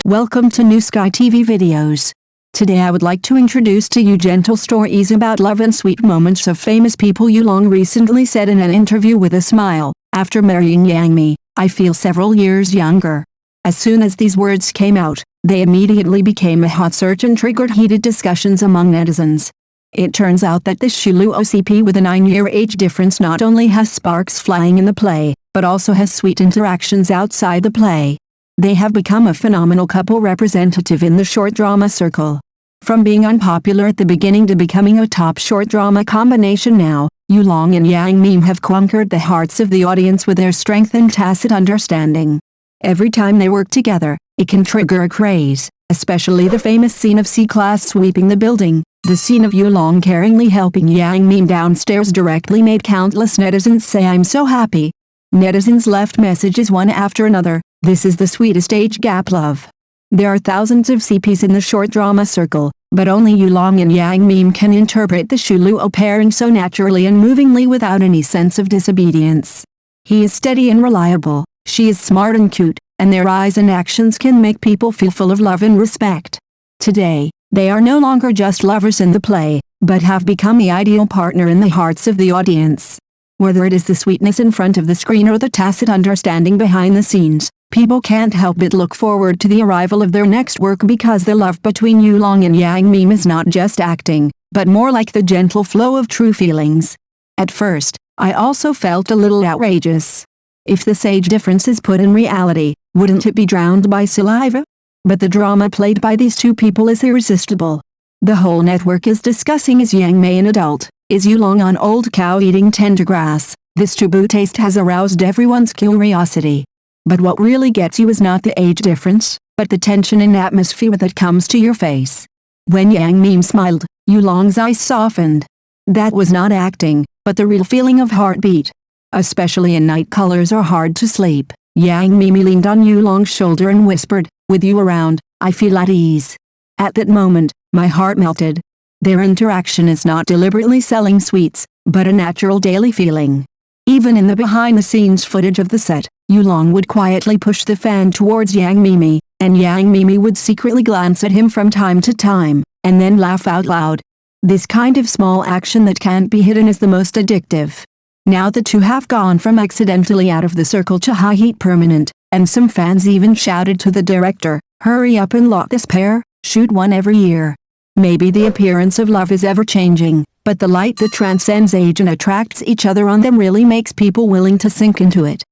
Welcome to New Sky TV videos. Today I would like to introduce to you gentle stories about love and sweet moments of famous people. Yulong recently said in an interview with a smile, "After marrying Yang Mi, I feel several years younger." As soon as these words came out, they immediately became a hot search and triggered heated discussions among netizens. It turns out that this Shulu OCP with a 9-year age difference not only has sparks flying in the play, but also has sweet interactions outside the play. They have become a phenomenal couple representative in the short drama circle. From being unpopular at the beginning to becoming a top short drama combination now, Yulong and Yang Mi have conquered the hearts of the audience with their strength and tacit understanding. Every time they work together, it can trigger a craze, especially the famous scene of C-Class sweeping the building. The scene of Yulong caringly helping Yang Mi downstairs directly made countless netizens say "I'm so happy." Netizens left messages one after another. This is the sweetest age gap love. There are thousands of CPs in the short drama circle, but only Yulong and Yang Mi can interpret the Shuluo pairing so naturally and movingly without any sense of disobedience. He is steady and reliable, she is smart and cute, and their eyes and actions can make people feel full of love and respect. Today, they are no longer just lovers in the play, but have become the ideal partner in the hearts of the audience. Whether it is the sweetness in front of the screen or the tacit understanding behind the scenes, people can't help but look forward to the arrival of their next work because the love between Yulong and Yang Mi is not just acting, but more like the gentle flow of true feelings. At first, I also felt a little outrageous. If this age difference is put in reality, wouldn't it be drowned by saliva? But the drama played by these two people is irresistible. The whole network is discussing, is Yang Mi an adult? Is Yulong an old cow eating tender grass? This taboo taste has aroused everyone's curiosity. But what really gets you is not the age difference, but the tension and atmosphere that comes to your face. When Yang Mi smiled, Yulong's eyes softened. That was not acting, but the real feeling of heartbeat. Especially in night colors are hard to sleep, Yang Mi leaned on Yulong's shoulder and whispered, "With you around, I feel at ease." At that moment, my heart melted. Their interaction is not deliberately selling sweets, but a natural daily feeling. Even in the behind-the-scenes footage of the set, Yulong would quietly push the fan towards Yang Mi, and Yang Mi would secretly glance at him from time to time, and then laugh out loud. This kind of small action that can't be hidden is the most addictive. Now the two have gone from accidentally out of the circle to high heat permanent, and some fans even shouted to the director, "Hurry up and lock this pair, shoot one every year." Maybe the appearance of love is ever-changing, but the light that transcends age and attracts each other on them really makes people willing to sink into it.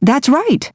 That's right!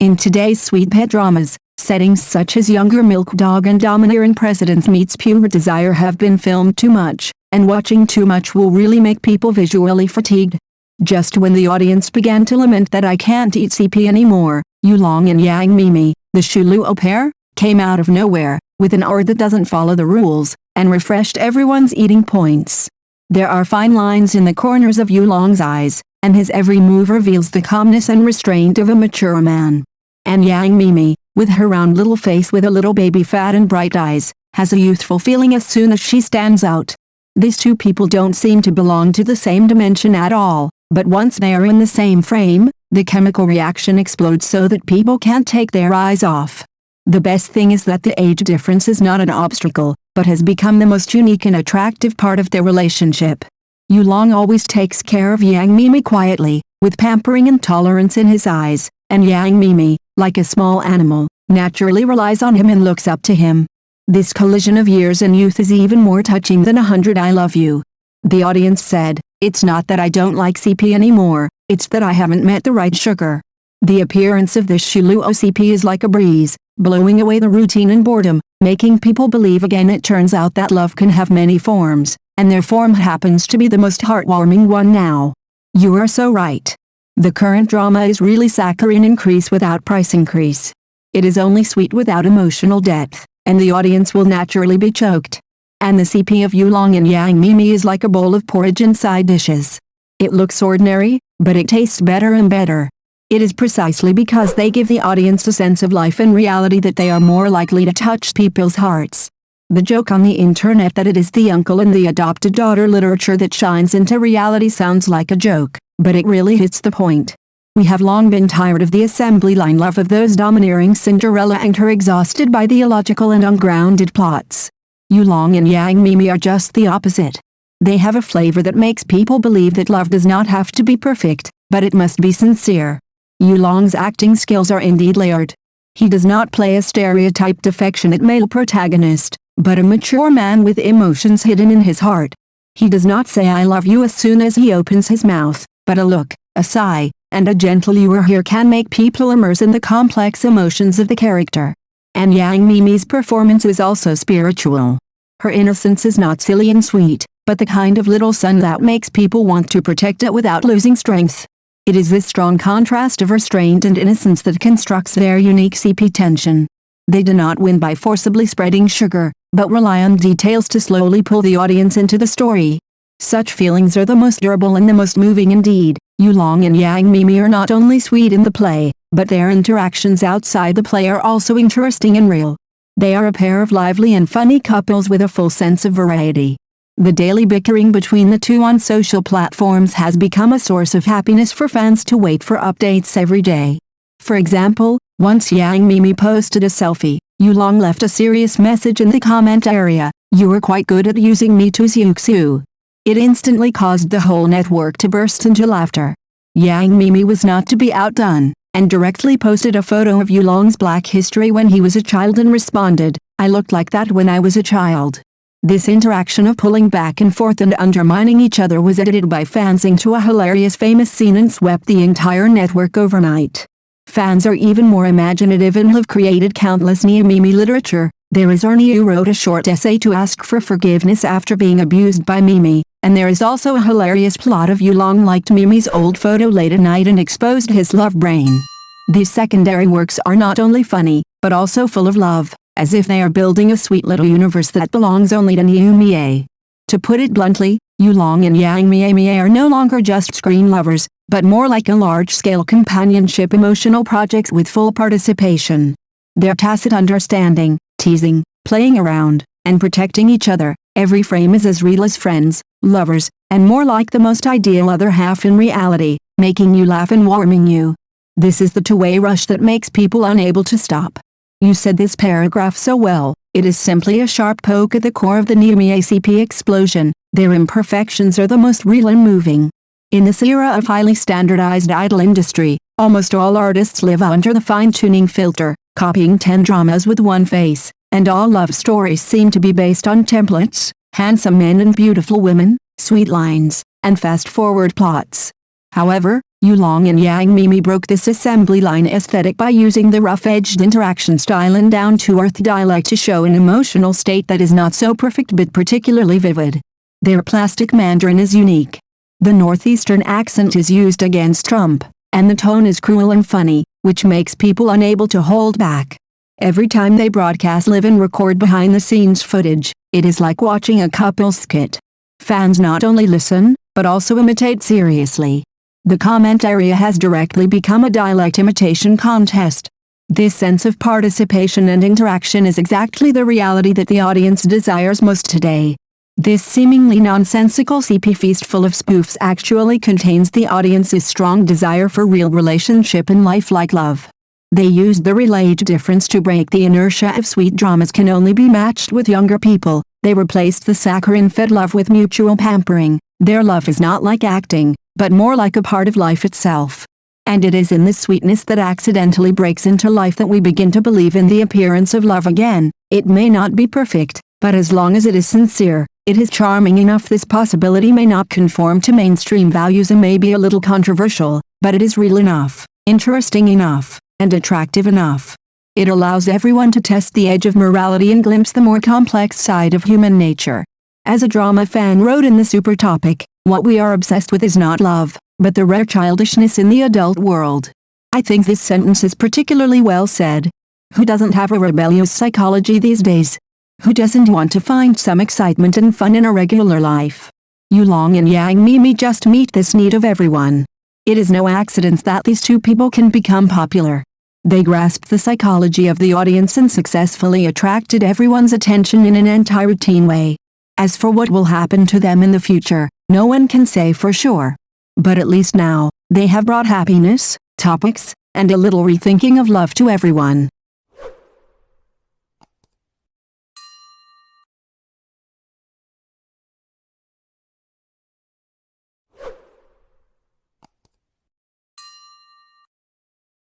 In today's sweet pet dramas, settings such as Younger Milk Dog and Domineering Presidents Meets Pure Desire have been filmed too much, and watching too much will really make people visually fatigued. Just when the audience began to lament that "I can't eat CP anymore," Yulong and Yang Mi, the Shuluo pair, came out of nowhere, with an aura that doesn't follow the rules, and refreshed everyone's eating points. There are fine lines in the corners of Yulong's eyes, and his every move reveals the calmness and restraint of a mature man. And Yang Mi, with her round little face with a little baby fat and bright eyes, has a youthful feeling as soon as she stands out. These two people don't seem to belong to the same dimension at all, but once they are in the same frame, the chemical reaction explodes so that people can't take their eyes off. The best thing is that the age difference is not an obstacle, but has become the most unique and attractive part of their relationship. Yulong always takes care of Yang Mi quietly, with pampering and tolerance in his eyes, and Yang Mi, like a small animal, naturally relies on him and looks up to him. This collision of years and youth is even more touching than 100 "I love you." The audience said, "It's not that I don't like CP anymore, it's that I haven't met the right sugar." The appearance of this Shuluo CP is like a breeze, blowing away the routine and boredom, making people believe again. It turns out that love can have many forms, and their form happens to be the most heartwarming one now. You are so right. The current drama is really saccharine increase without price increase. It is only sweet without emotional depth, and the audience will naturally be choked. And the CP of Yulong and Yang Mi is like a bowl of porridge and side dishes. It looks ordinary, but it tastes better and better. It is precisely because they give the audience a sense of life and reality that they are more likely to touch people's hearts. The joke on the internet that it is the uncle and the adopted daughter literature that shines into reality sounds like a joke, but it really hits the point. We have long been tired of the assembly line love of those domineering Cinderella and her exhausted by the illogical and ungrounded plots. Yulong and Yang Mimi are just the opposite. They have a flavor that makes people believe that love does not have to be perfect, but it must be sincere. Yulong's acting skills are indeed layered. He does not play a stereotyped affectionate male protagonist, but a mature man with emotions hidden in his heart. He does not say I love you as soon as he opens his mouth, but a look, a sigh, and a gentle "you are here" can make people immerse in the complex emotions of the character. And Yang Mimi's performance is also spiritual. Her innocence is not silly and sweet, but the kind of little sun that makes people want to protect it without losing strength. It is this strong contrast of restraint and innocence that constructs their unique CP tension. They do not win by forcibly spreading sugar, but rely on details to slowly pull the audience into the story. Such feelings are the most durable and the most moving indeed. Yulong and Yang Mimi are not only sweet in the play, but their interactions outside the play are also interesting and real. They are a pair of lively and funny couples with a full sense of variety. The daily bickering between the two on social platforms has become a source of happiness for fans to wait for updates every day. For example, once Yang Mimi posted a selfie, Yulong left a serious message in the comment area, "You were quite good at using me to Xiuxiu." It instantly caused the whole network to burst into laughter. Yang Mimi was not to be outdone, and directly posted a photo of Yulong's black history when he was a child and responded, "I looked like that when I was a child." This interaction of pulling back and forth and undermining each other was edited by fans into a hilarious famous scene and swept the entire network overnight. Fans are even more imaginative and have created countless Mimi literature. There is Ernie who wrote a short essay to ask for forgiveness after being abused by Mimi, and there is also a hilarious plot of Yulong liked Mimi's old photo late at night and exposed his love brain. These secondary works are not only funny, but also full of love, as if they are building a sweet little universe that belongs only to Mie. To put it bluntly, Yulong and Yang Mie are no longer just screen lovers, but more like a large-scale companionship emotional projects with full participation. Their tacit understanding, teasing, playing around, and protecting each other, every frame is as real as friends, lovers, and more like the most ideal other half in reality, making you laugh and warming you. This is the two-way rush that makes people unable to stop. You said this paragraph so well. It is simply a sharp poke at the core of the Mie CP explosion. Their imperfections are the most real and moving. In this era of highly standardized idol industry, almost all artists live under the fine-tuning filter, copying 10 dramas with one face, and all love stories seem to be based on templates, handsome men and beautiful women, sweet lines, and fast-forward plots. However, Yulong and Yang Mimi broke this assembly line aesthetic by using the rough-edged interaction style and down-to-earth dialect to show an emotional state that is not so perfect but particularly vivid. Their plastic Mandarin is unique. The northeastern accent is used against Trump, and the tone is cruel and funny, which makes people unable to hold back. Every time they broadcast live and record behind-the-scenes footage, it is like watching a couple's skit. Fans not only listen, but also imitate seriously. The comment area has directly become a dialect imitation contest. This sense of participation and interaction is exactly the reality that the audience desires most today. This seemingly nonsensical CP feast full of spoofs actually contains the audience's strong desire for real relationship and lifelike love. They used the relayed difference to break the inertia of sweet dramas can only be matched with younger people. They replaced the saccharine-fed love with mutual pampering. Their love is not like acting, but more like a part of life itself. And it is in this sweetness that accidentally breaks into life that we begin to believe in the appearance of love again. It may not be perfect, but as long as it is sincere, it is charming enough. This possibility may not conform to mainstream values and may be a little controversial, but it is real enough, interesting enough, and attractive enough. It allows everyone to test the edge of morality and glimpse the more complex side of human nature. As a drama fan wrote in the Super Topic, what we are obsessed with is not love, but the rare childishness in the adult world. I think this sentence is particularly well said. Who doesn't have a rebellious psychology these days? Who doesn't want to find some excitement and fun in a regular life? Yulong and Yang Mimi just meet this need of everyone. It is no accident that these two people can become popular. They grasped the psychology of the audience and successfully attracted everyone's attention in an anti-routine way. As for what will happen to them in the future, no one can say for sure. But at least now, they have brought happiness, topics, and a little rethinking of love to everyone.